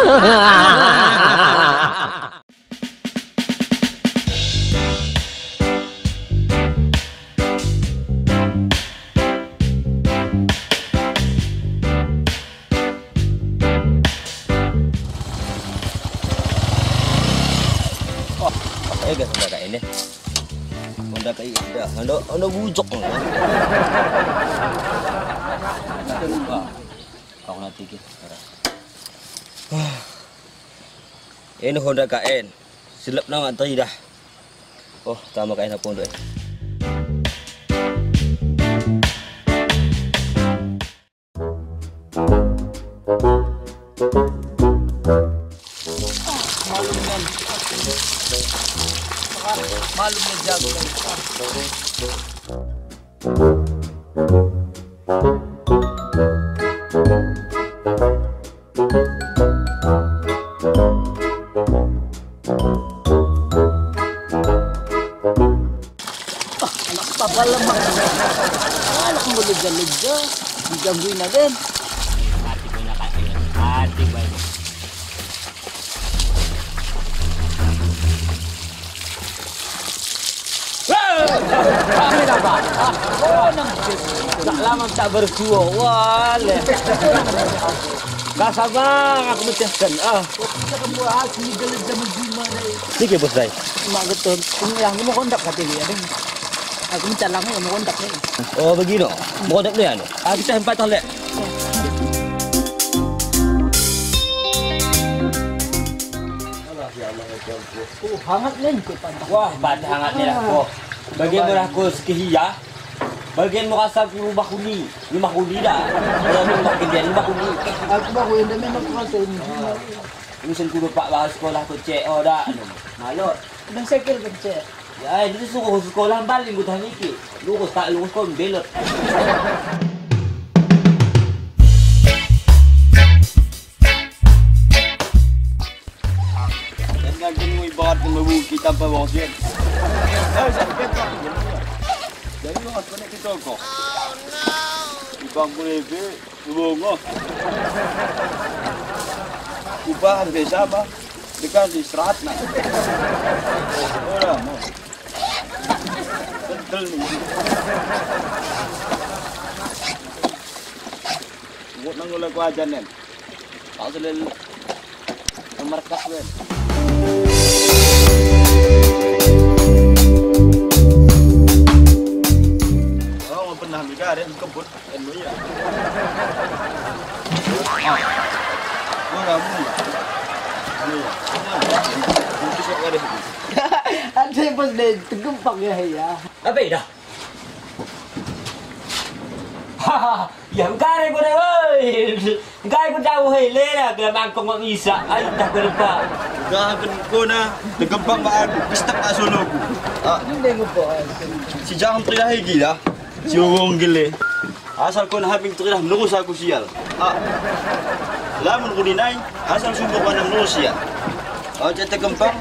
Guys, Honda kain deh. Honda kain dah. Honda bujok. Kau nak tikit. Ini Honda kain. Silap nama tadi dah. Oh, tambah kain apa untuk ini? Malu menjaga anak papa lemah. Anak mau lega-lega, digangguin na din. hati punya kaki, hati baik. Kamera ba? Oh, tak lama tak berdua. Wale. Kasabang aku mencekan. Kamu asli lega gimana? Sige bos dai. Mak betul. Yang mau kontak katanya dia. Aku mencalang mau kontak ni. Oh begini. Mau kontak dia anu. Kita empat tolak. Hangat len ko pantak. Wah, bad hangat ni lah. Oh. Bagian murah aku sekihiya. Bagian mo kasab yung bakuli. Yung bakuli dah. Yung bakuli. Aku baru yang dah memang kuasa ini. Minsan ko lupa bahas sekolah ko cek. Oh dah. Malot. Dan sekil pencet. Ya, dito suko ko sekolah balik ko taniki. Lukos tak lukos ko belot. Jangan mo ibarat ng mabuki tanpa bangsin. Ay, sakit ka. Jadi mo kasi kita ko. Ibang kulebe, bungo. Ubah desa ba? Dekat di serat na. Ora mo. Betul ni. Buat nang ulah ko aja nen. Tak selel merkat wen. Oh, pernah mikir ada kebun enu ya. Oh, kamu. Ada yang pas dia tergempak ya. Apa dah? Haha, yang kare ko na oi. Kare ko daw hey lera kaya mangkong mag-isa. Ay, tak ko pa. Gagan ko na, nagambang maan, pistak na sulog. Hindi mo po. Si Jang trilahi gila, si Uwong gili. Asal ko na habing trilah, nurus ako siyal. Laman ko ninay, asal sumbok ka ng nurus siya. Cek tergempang,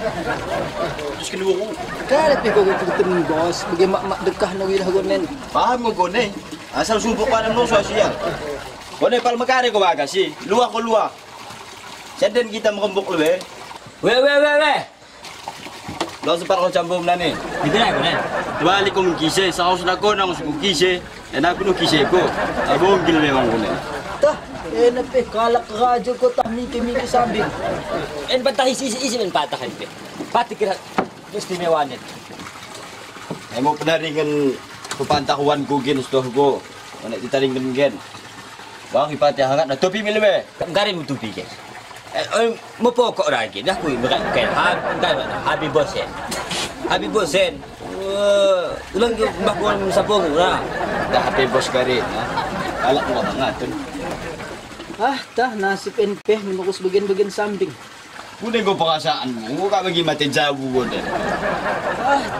terus kedua ko. Kaya ko ketemu bos, bagi mak dekah na wilah gonen. Paham mo ko ne, asal sumbok ka ng nurus siya. Ko ne pal makari ko baga si, luwa ko luwa. Seden kita merembuk lebih. We. Lo sempat ko campur na ni. Dikira ko na. Balik ko mengkise, saus na ko nang mengkise, aku no kise ko. Abong gil memang ko ne. Tah, nape kalak raja ko tah miki sabi. En patah isi men patahan pe. Pati kira istimewa net. Mo penaringan pepantahuan ko gin stoh ko. Nek ditaringkan gen. Bang ipati hangat na topi milme. Gari mo tupi ke. Mo pokok lagi dah ku berat kan. Habis bosen. Habis bosen. Ulang bakon sapong na. Dah HP bos garin ha. Alak mo ngaton. Tah nasib NP menukus bagian-bagian samping. Kuning ko perasaan mo, ka bagi mati jabu ko din.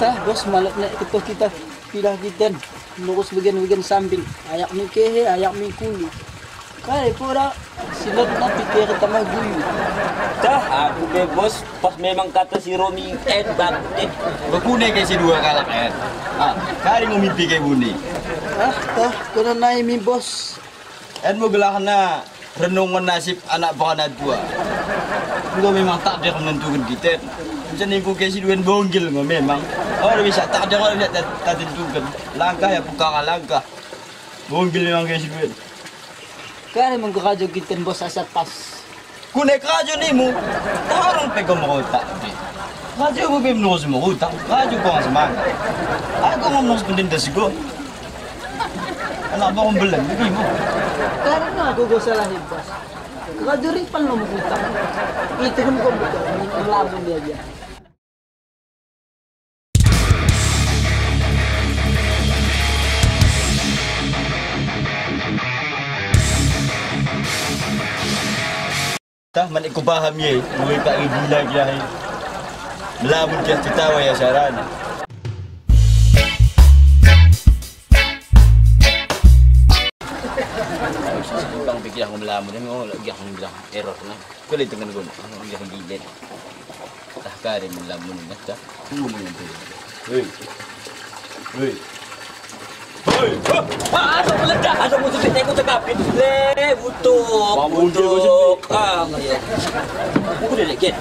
Tah bos malat na ito kita pilah kita menukus bagian-bagian samping. Ayak mi kehe, ayak mi kulu. Kaya pura silot na pikir tama guyu. Dah, aku bebos pas memang kata si Romi bakit. Bekune kay si dua kalak kari mo mimpi kay buni. Tah kuna na mi bos. En mo gelahan na renungan nasib anak beranak tua. Engkau memang takdir menentukan kita. Macam ni kau kasi duit bonggil engkau memang. Orang bisa takdir orang lihat tak tentukan. Langkah ya perkara langkah. Bonggil memang kasi duit. Kaya mengkerajo kita bos asal pas. Kau naik kerja ni mu. Tak orang pegang merotak. Kerja aku pergi menurut semua hutang. Kerja kau orang semangat. Aku ngomong sepenting sigo. Anak bawang belang begini mu. Karena aku gak salahin bos. Kerajo ripan lo mengutang. Itu kan kau betul. Melamun dia aja. Tah mana kau paham ye, mulai tak gila gila ye. Melamun dia ketawa ya saran. Bang fikir aku melamun, ni orang lagi aku bilang error na. Kau lihat dengan kau, aku bilang gila. Tah kari melamun ni tah. Mulamun tu. Hei, hei. Ada meledak, ada musuh kita ikut cakapin. Butuh. Ya. Aku dah lagi.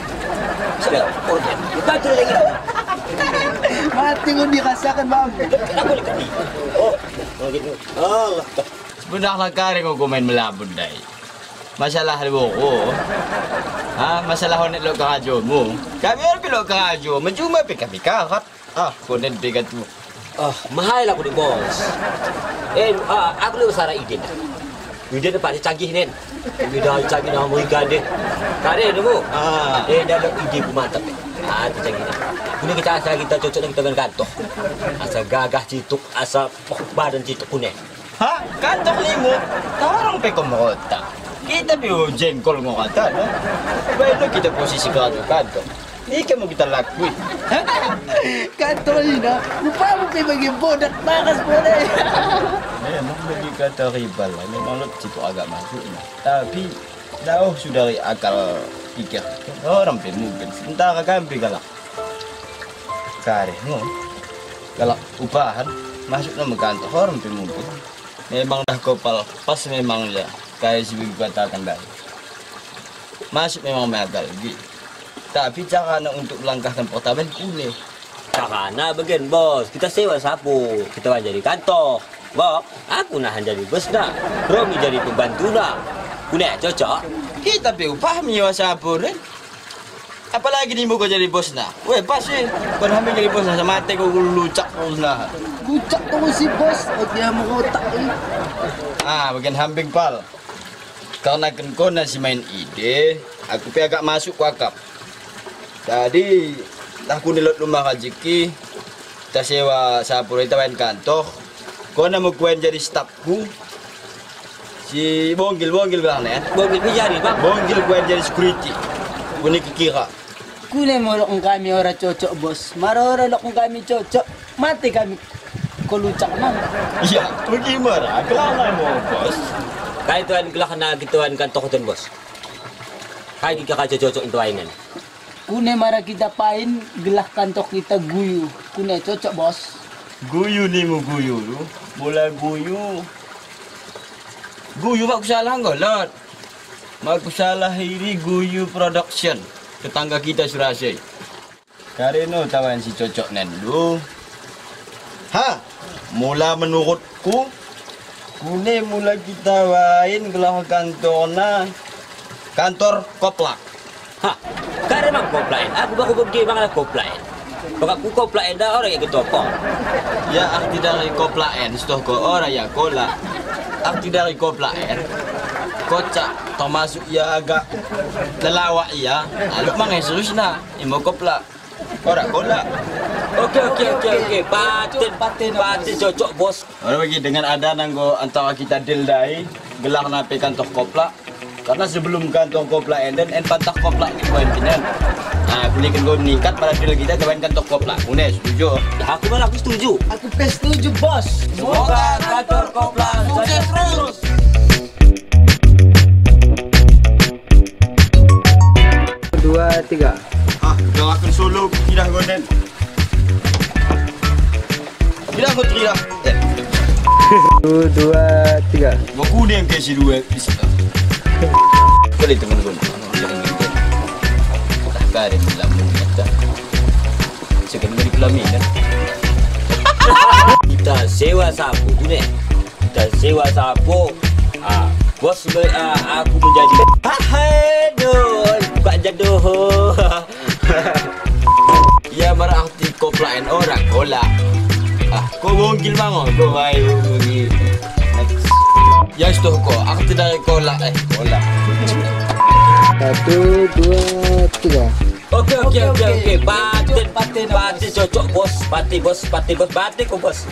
Sudah, organ. Betul lagi. Mati kau dirasakan bang. Aku lagi. Oh gitu. Allah. Sebenarnya kari kau main melamun dai. Masalah ni boko. Masalah honet lo kerajo mu. Kami orang pilok kerajo, mencuma pika-pika kat. Kau dan pika tu. Mahal aku ni bos. Aku lebih saran ide. Ide ni pasti canggih nen. Ide canggih nama ikan deh. Kare ni mu. Dah ada ide pun mantap. Itu canggih. Ini kita asal kita cocok dengan kita dengan kantor. Asal gagah cituk, asal badan cituk kuning. Kantor ni mu. Tarang pe komota. Kita piu jengkol ngota no. Baik kita posisi kantor. Ini kamu kita lakuin. Kantor ni dah. Lupa mo bagi bodak bakas boleh. Memang bagi kata ribal lah. Memang lo situ agak masuk. Tapi jauh sudah dari akal pikir. Orang pun mungkin. Sementara kami galak. Kare no. Galak upahan. Masuk nama kantor. Orang pun mungkin. Memang dah kopal. Pas memang ya. Kayak si Bibi katakan dah. Masuk memang megal. Tapi caranya untuk melangkahkan portamen kuning. Caranya bagian bos, kita sewa sapu, kita jadi kantor. Bos, aku nahan jadi bos dah. Romi jadi pembantu dah. Kunek cocok. Kita upah menyewa sapu kan. Apalagi ni muka jadi bos nah. Weh pas sih. Kau hamil jadi bos nah sama mati kau lucak bos nah. Lucak tu si bos, dia mengotak ni. Bagian hamping pal. Karena kau nasi main ide, aku pi agak masuk wakaf. Jadi, aku nilot rumah rezeki, kita sewa sapu kita main kantor. Kau nak kuen jadi stafku. Si bonggil bilang ni. Bonggil jadi bang. Bonggil kuen jadi security. Kuni kikira. Kule mo lokong kami orang cocok bos. Marora lokong kami cocok. Mati kami. Kau lucak mang. Iya, bagaimana? Kelana mo bos. Kaya tuan gelah na gituan kantor tuan bos. Kaya kita cocok itu ainan. Kune mara kita pain gelah kantor kita guyu. Kune cocok bos. Guyu ni mu guyu tu. Mula guyu. Guyu mak salah ngolot. Mak salah ini guyu production. Tetangga kita Surasai. Kareno tawan si cocok nen dulu. Mula menurutku. Kune mula kita wain gelah kantorna. Kantor koplak. Kare mang komplain. Aku baru pergi bang komplain. Aku komplain dah orang yang ketopong. Ya arti dari komplain, setelah ko orang ya kola. Arti dari komplain, kocak termasuk ya agak lelawak ya. Lalu mang serius na, imo koplak. Orang kola. Okey. Paten cocok bos. Orang bagi dengan ada nanggo antara kita deal dai, gelar nape kantor koplak. Karena sebelum kantor koplak enden, patah koplak di poin pinen. Boleh kan kau meningkat pada deal kita dengan kantor koplak. Unes, setuju? Ya, aku malah aku setuju. Aku setuju bos. Semoga kantor koplak sukses terus. Dua, tiga. Jangan akan solo, tidak goden. Tidak kau tidak. Dua, tiga. Gua kuning ke si dua bisa. kali temen gue. Jangan gitu. Tak kare lamun kita. Sekarang beri pelaminan. Kita sewa sapu ni. Kita sewa sapu. Bos aku menjadi. Hai dol, Pak Jadoh. Ya berarti kau pelayan orang kola. Kau bonggil bangun, kau main bonggil. Ya itu kau, aku tidak kola kola. 1, 2, 3. Okey. Paten cocok bos. Pati bos. Pati kau bos.